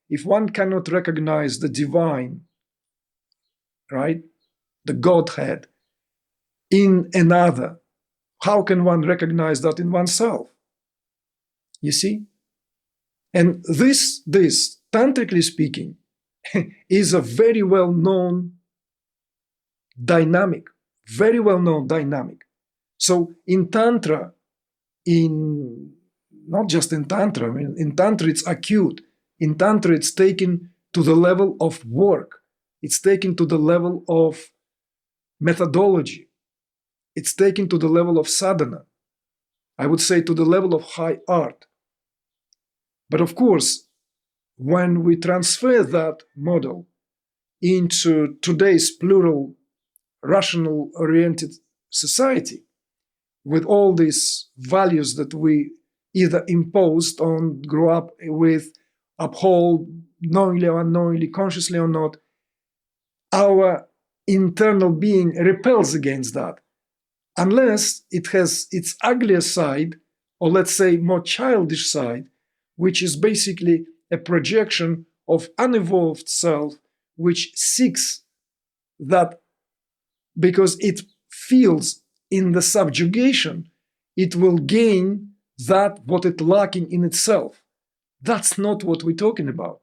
if one cannot recognize the divine, right, the Godhead in another, how can one recognize that in oneself? You see? And this, tantrically speaking, is a very well-known dynamic, very well-known dynamic. So in Tantra, not just in Tantra, I mean, in Tantra it's acute. In Tantra it's taken to the level of work. It's taken to the level of methodology. It's taken to the level of sadhana. I would say to the level of high art. But of course, when we transfer that model into today's plural, rational-oriented society, with all these values that we either imposed on, grew up with, uphold, knowingly or unknowingly, consciously or not, our internal being repels against that, unless it has its uglier side, or let's say more childish side, which is basically a projection of unevolved self, which seeks that because it feels in the subjugation, it will gain that what it's lacking in itself. That's not what we're talking about.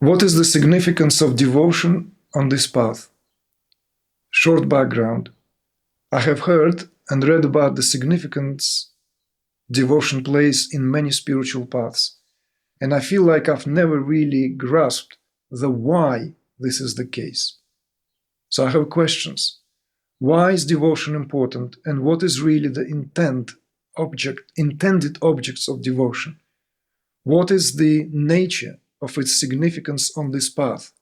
What is the significance of devotion on this path? Short background. I have heard and read about the significance devotion plays in many spiritual paths, and I feel like I've never really grasped the why this is the case. So I have questions. Why is devotion important, and what is really the intended objects of devotion? What is the nature of its significance on this path?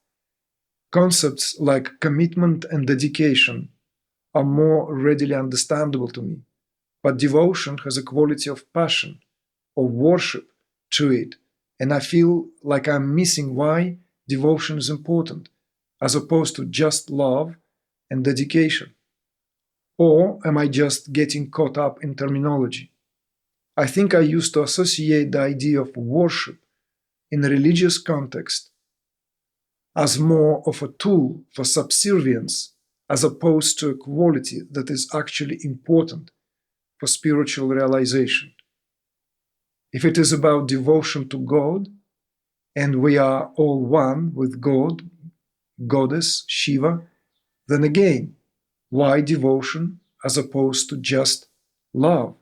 Concepts like commitment and dedication are more readily understandable to me, but devotion has a quality of passion or worship to it, and I feel like I'm missing why devotion is important, as opposed to just love and dedication. Or am I just getting caught up in terminology? I think I used to associate the idea of worship in a religious context as more of a tool for subservience, as opposed to a quality that is actually important for spiritual realization. If it is about devotion to God, and we are all one with God, Goddess, Shiva, then again, why devotion as opposed to just love?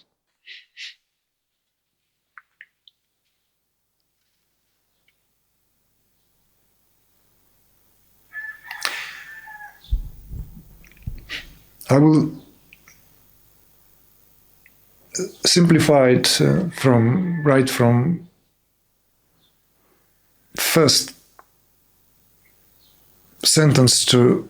I will simplify it right from first sentence to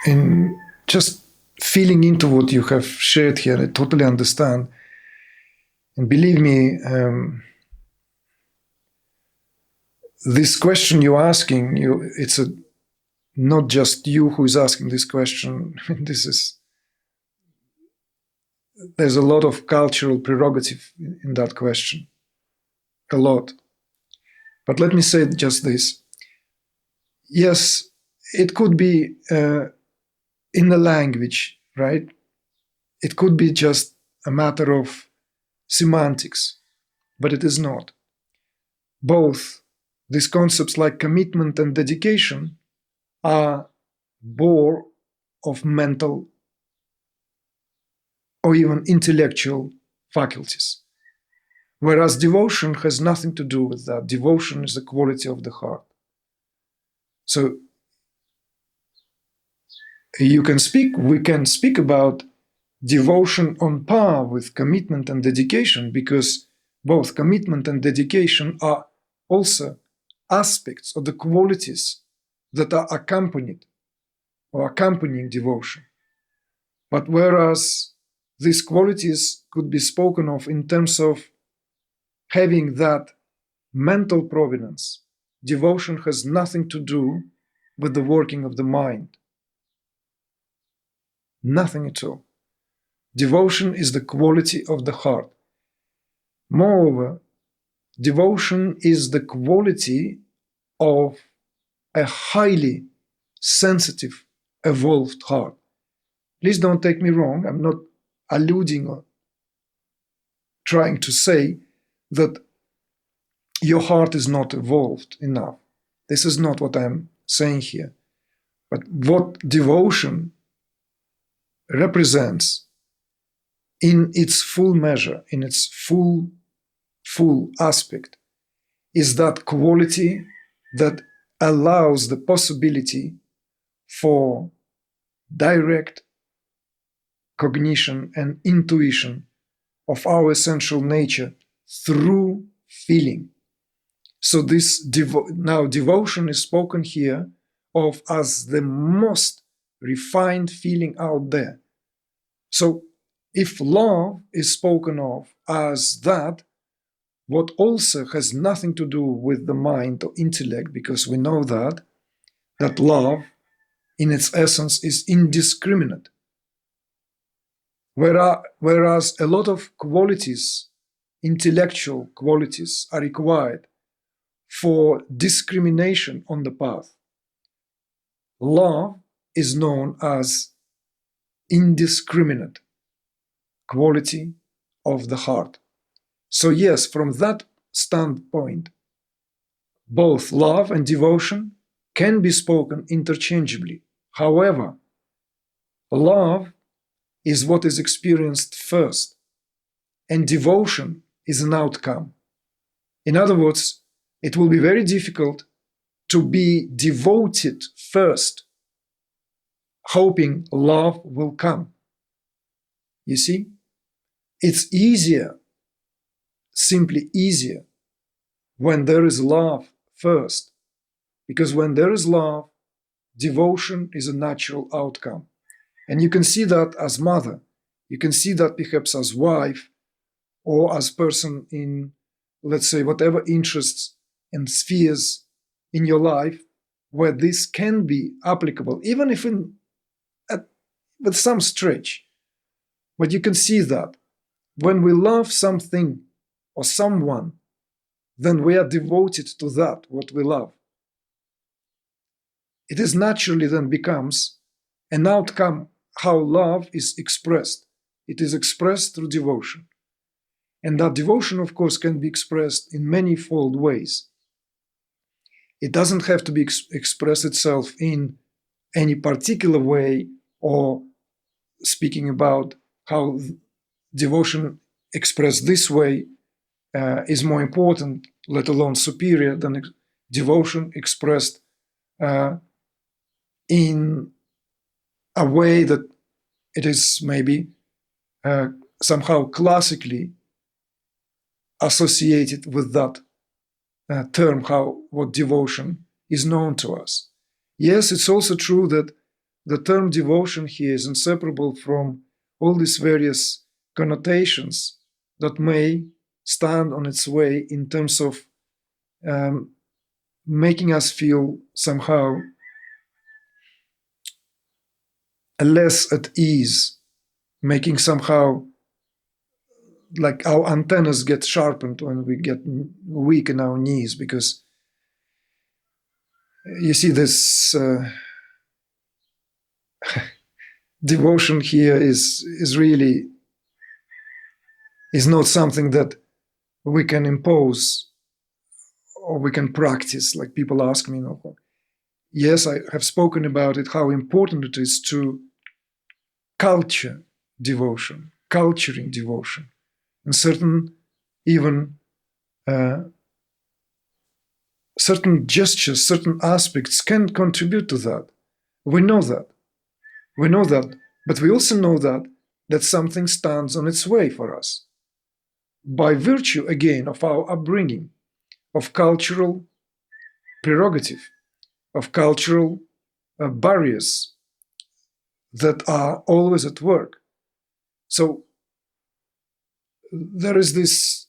in just feeling into what you have shared here. I totally understand, and believe me, this question you're asking, it's not just you who is asking this question. There's a lot of cultural prerogative in that question, a lot. But let me say just this. Yes, it could be in the language, right? It could be just a matter of semantics, but it is not. Both these concepts like commitment and dedication are born of mental or even intellectual faculties. Whereas devotion has nothing to do with that. Devotion is the quality of the heart. So we can speak about devotion on par with commitment and dedication, because both commitment and dedication are also aspects of the qualities that are accompanying devotion. But whereas these qualities could be spoken of in terms of having that mental provenance, devotion has nothing to do with the working of the mind. Nothing at all. Devotion is the quality of the heart. Moreover, devotion is the quality of a highly sensitive, evolved heart. Please don't take me wrong. I'm not alluding or trying to say that your heart is not evolved enough. This is not what I'm saying here. But what devotion represents in its full measure, in its full aspect, is that quality that allows the possibility for direct cognition and intuition of our essential nature through feeling. So this now devotion is spoken here of as the most refined feeling out there. So if love is spoken of as that, what also has nothing to do with the mind or intellect, because we know that love in its essence is indiscriminate. Whereas a lot of qualities, intellectual qualities, are required for discrimination on the path. Love is known as indiscriminate quality of the heart. So yes, from that standpoint, both love and devotion can be spoken interchangeably. However, love is what is experienced first, and devotion is an outcome. In other words, it will be very difficult to be devoted first, hoping love will come. You see, it's easier, simply easier, when there is love first, because when there is love, devotion is a natural outcome. And you can see that as mother, you can see that perhaps as wife, or as person in, let's say, whatever interests and spheres in your life where this can be applicable, even if with some stretch. But you can see that when we love something or someone, then we are devoted to that, what we love. It is naturally then becomes an outcome how love is expressed. It is expressed through devotion. And that devotion, of course, can be expressed in manifold ways. It doesn't have to be express itself in any particular way, or speaking about how devotion expressed this way is more important, let alone superior, than devotion expressed in a way that it is maybe somehow classically associated with that term, what devotion is known to us. Yes, it's also true that the term devotion here is inseparable from all these various connotations that may stand on its way in terms of making us feel somehow less at ease, making somehow like our antennas get sharpened when we get weak in our knees, because you see this devotion here is really not something that we can impose or we can practice. Like people ask me, yes, I have spoken about it, how important it is to culture devotion, culturing devotion. And certain gestures, certain aspects can contribute to that. We know that. But we also know that something stands on its way for us by virtue, again, of our upbringing, of cultural prerogative, of cultural barriers that are always at work. So there is this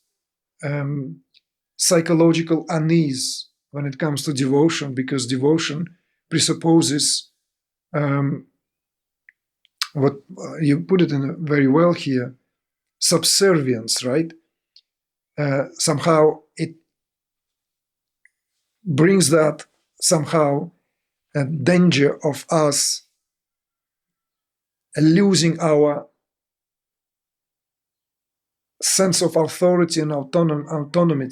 psychological unease when it comes to devotion, because devotion presupposes what you put it in very well here, subservience, right? Somehow it brings that somehow a danger of us losing our sense of authority and autonomy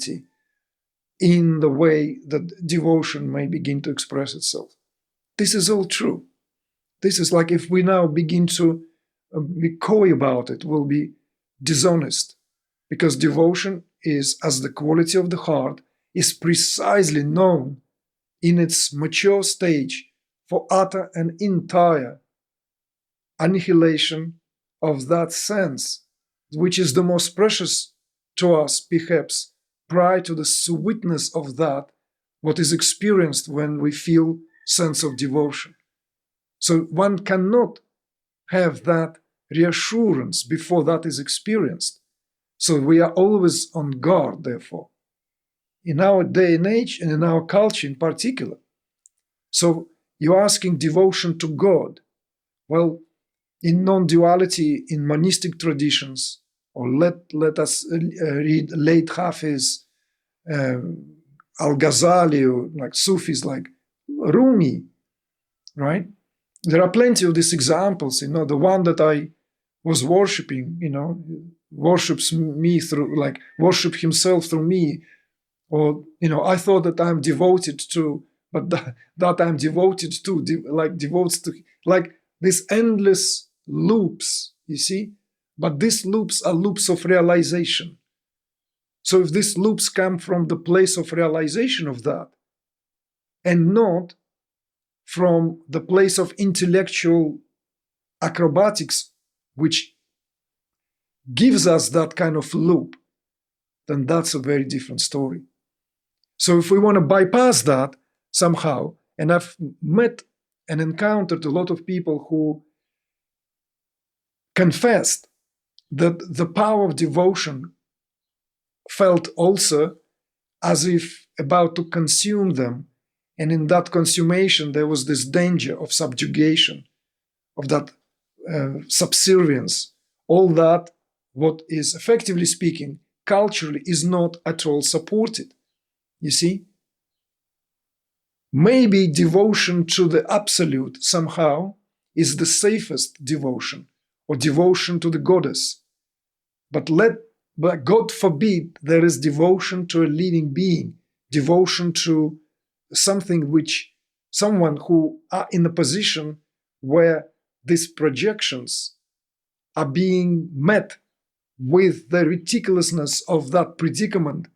in the way that devotion may begin to express itself. This is all true. This is like if we now begin to be coy about it, we'll be dishonest, because devotion is, as the quality of the heart, is precisely known in its mature stage for utter and entire annihilation of that sense, which is the most precious to us, perhaps, prior to the sweetness of that, what is experienced when we feel sense of devotion. So one cannot have that reassurance before that is experienced. So we are always on guard, therefore, in our day and age and in our culture in particular. So you're asking devotion to God. Well, in non-duality, in monistic traditions, or let us read late Hafiz, Al-Ghazali, or like Sufis like Rumi, right? There are plenty of these examples. The one that I was worshipping, worships me through, like worship himself through me, or I thought that I'm devoted to, but that I'm devoted to, devotes to, like these endless loops, you see. But these loops are loops of realization. So if these loops come from the place of realization of that, and not from the place of intellectual acrobatics, which gives us that kind of loop, then that's a very different story. So if we want to bypass that somehow, and I've met and encountered a lot of people who confessed that the power of devotion felt also as if about to consume them, and in that consummation there was this danger of subjugation, of that subservience, all that what is, effectively speaking, culturally is not at all supported. You see? Maybe devotion to the absolute somehow is the safest devotion, or devotion to the goddess. But God forbid there is devotion to a living being, devotion to someone who are in a position where these projections are being met with the ridiculousness of that predicament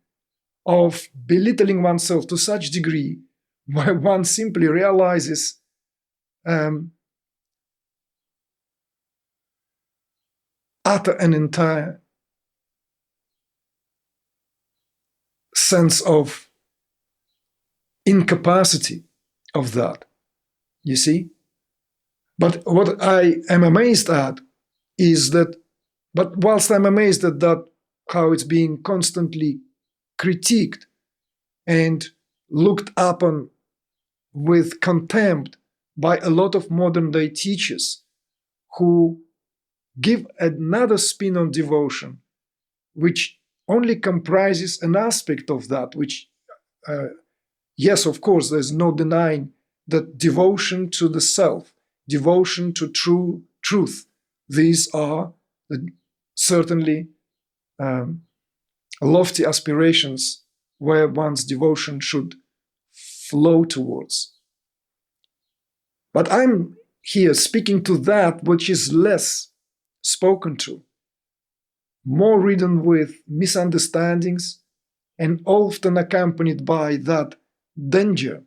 of belittling oneself to such degree where one simply realizes utter and entire sense of incapacity of that, you see? But what I am amazed at is that, but whilst I'm amazed at that, how it's being constantly critiqued and looked upon with contempt by a lot of modern day teachers who give another spin on devotion, which only comprises an aspect of that, which, yes, of course, there's no denying that devotion to the self, devotion to true truth, these are certainly lofty aspirations where one's devotion should flow towards. But I'm here speaking to that which is less spoken to, more ridden with misunderstandings, and often accompanied by that danger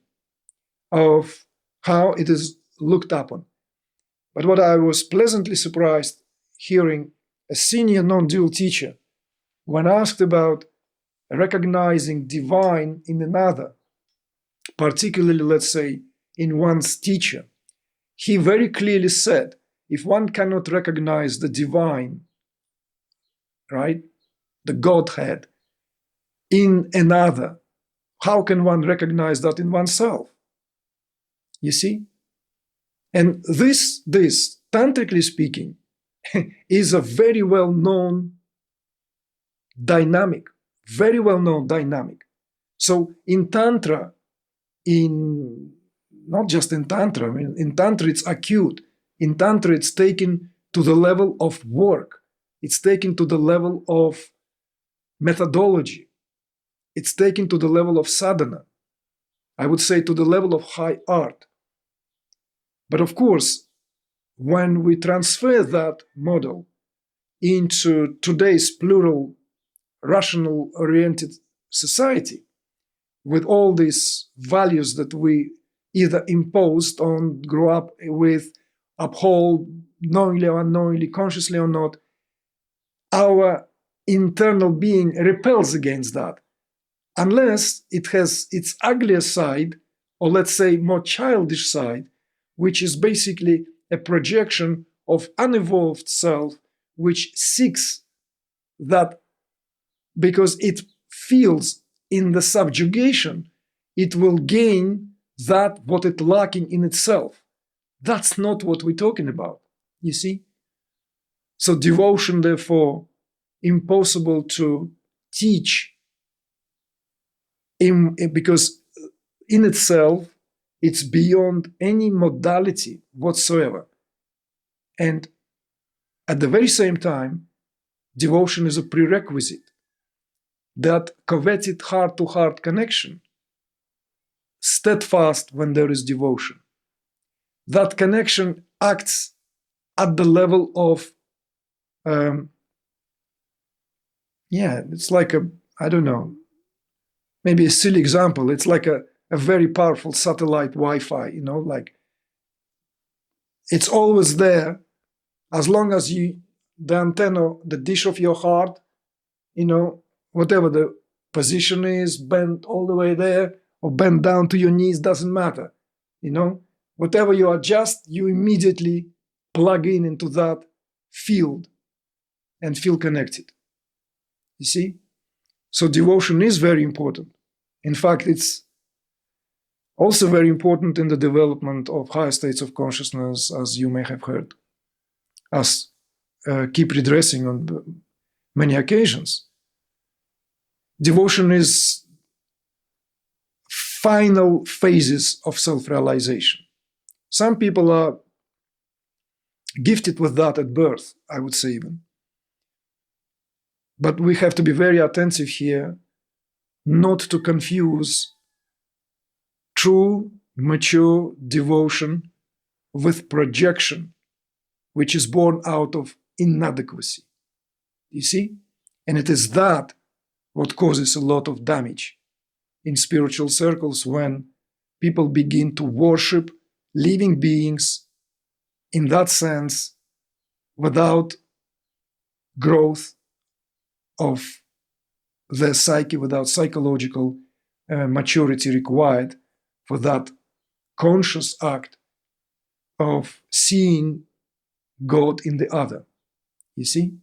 of how it is looked upon. But what I was pleasantly surprised hearing a senior non-dual teacher, when asked about recognizing divine in another, particularly, let's say, in one's teacher, he very clearly said, if one cannot recognize the divine, right, the Godhead, in another, how can one recognize that in oneself? You see? And this tantrically speaking, is a very well-known dynamic, very well-known dynamic. So in Tantra, not just in Tantra, I mean, in Tantra it's acute. In Tantra it's taken to the level of work. It's taken to the level of methodology. It's taken to the level of sadhana. I would say to the level of high art. But of course, when we transfer that model into today's plural, rational-oriented society, with all these values that we either imposed on, grew up with, uphold, knowingly or unknowingly, consciously or not, our internal being repels against that, unless it has its uglier side, or let's say more childish side, which is basically a projection of unevolved self, which seeks that because it feels in the subjugation, it will gain that what it's lacking in itself. That's not what we're talking about, you see? So devotion, therefore, impossible to teach because in itself, it's beyond any modality whatsoever. And at the very same time, devotion is a prerequisite. That coveted heart-to-heart connection, steadfast when there is devotion. That connection acts at the level of, it's like I don't know, maybe a silly example. It's like a very powerful satellite Wi-Fi, like it's always there as long as the antenna, the dish of your heart, whatever the position is, bent all the way there or bent down to your knees, doesn't matter. Whatever you adjust, you immediately plug into that field and feel connected. You see? So devotion is very important. In fact, it's also very important in the development of higher states of consciousness, as you may have heard us keep redressing on many occasions. Devotion is final phases of self-realization. Some people are gifted with that at birth, I would say even. But we have to be very attentive here not to confuse true, mature devotion with projection, which is born out of inadequacy. You see? And it is that what causes a lot of damage in spiritual circles when people begin to worship living beings in that sense without growth of their psyche, without psychological maturity required for that conscious act of seeing God in the other. You see?